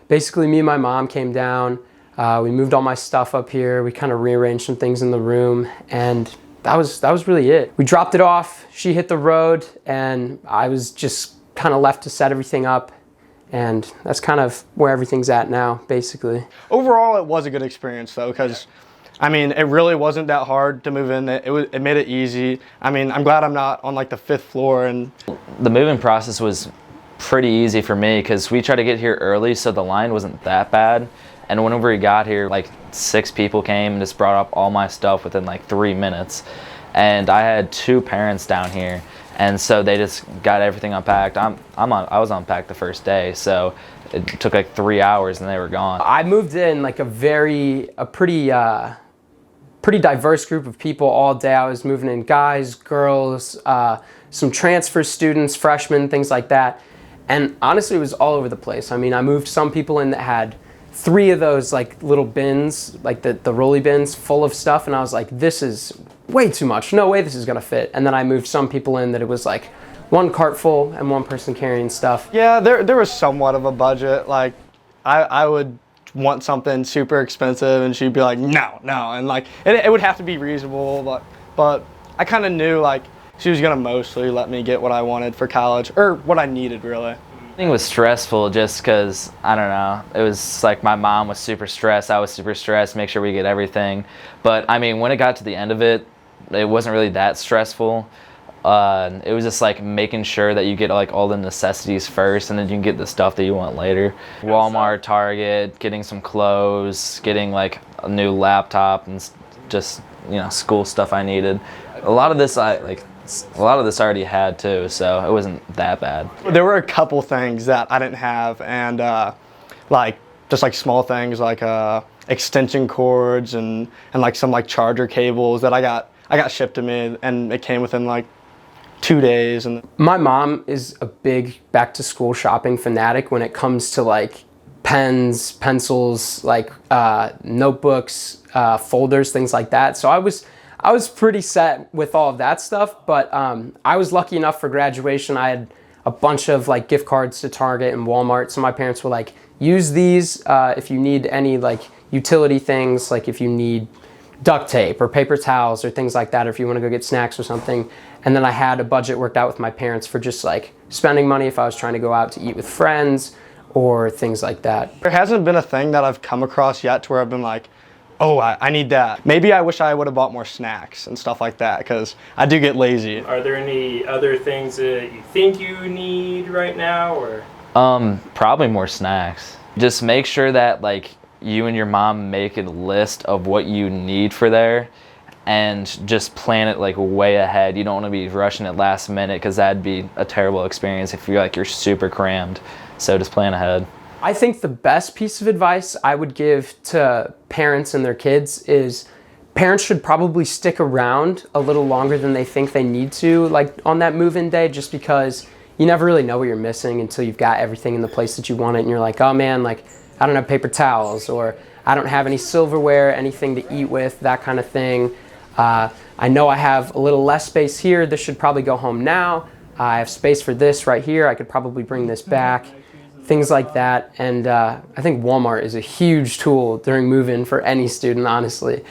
basically me and my mom came down. We moved all my stuff up here. We kind of rearranged some things in the room, and that was really it. We dropped it off. She hit the road, and I was just kind of left to set everything up. And that's kind of where everything's at now, basically. Overall, it was a good experience, though, because, I mean, it really wasn't that hard to move in. It made it easy. I mean, I'm glad I'm not on, like, the 5th floor. And the moving process was pretty easy for me because we tried to get here early, so the line wasn't that bad. And whenever we got here, like 6 people came and just brought up all my stuff within, like, 3 minutes. And I had 2 parents down here. And so they just got everything unpacked. I was unpacked the first day, so it took like 3 hours and they were gone. I moved in like a pretty diverse group of people all day. I was moving in guys, girls, some transfer students, freshmen, things like that. And honestly, it was all over the place. I mean, I moved some people in that had 3 of those like little bins, like the rolly bins full of stuff, and I was like, this is way too much. No way this is gonna fit. And then I moved some people in that it was like 1 cart full and 1 person carrying stuff. Yeah, there was somewhat of a budget. Like, I would want something super expensive, and she'd be like, no, and like it would have to be reasonable. But I kind of knew like she was gonna mostly let me get what I wanted for college, or what I needed really. I think it was stressful just because, I don't know, it was like my mom was super stressed, I was super stressed, make sure we get everything. But I mean, when it got to the end of it, it wasn't really that stressful. It was just like making sure that you get like all the necessities first, and then you can get the stuff that you want later. Walmart, Target, getting some clothes, getting like a new laptop, and just, you know, school stuff I needed. A lot of this I already had too, so it wasn't that bad. There were a couple things that I didn't have, and like just like small things like extension cords and like some like charger cables that I got shipped to me, and it came within like 2 days. And my mom is a big back to school shopping fanatic when it comes to like pens, pencils, like notebooks, folders, things like that. So I was pretty set with all of that stuff, but I was lucky enough for graduation. I had a bunch of like gift cards to Target and Walmart. So my parents were like, use these if you need any like utility things, like if you need duct tape or paper towels or things like that, or if you want to go get snacks or something. And then I had a budget worked out with my parents for just like spending money if I was trying to go out to eat with friends or things like that. There hasn't been a thing that I've come across yet to where I've been like, oh, I need that. Maybe I wish I would have bought more snacks and stuff like that, because I do get lazy. Are there any other things that you think you need right now, or? Probably more snacks. Just make sure that like you and your mom make a list of what you need for there, and just plan it like way ahead. You don't want to be rushing it last minute, because that'd be a terrible experience if you're super crammed. So just plan ahead. I think the best piece of advice I would give to parents and their kids is parents should probably stick around a little longer than they think they need to, like on that move-in day, just because you never really know what you're missing until you've got everything in the place that you want it, and you're like, oh man, like I don't have paper towels, or I don't have any silverware, anything to eat with, that kind of thing. I know I have a little less space here. This should probably go home now. I have space for this right here. I could probably bring this back. Things like that. And I think Walmart is a huge tool during move-in for any student, honestly.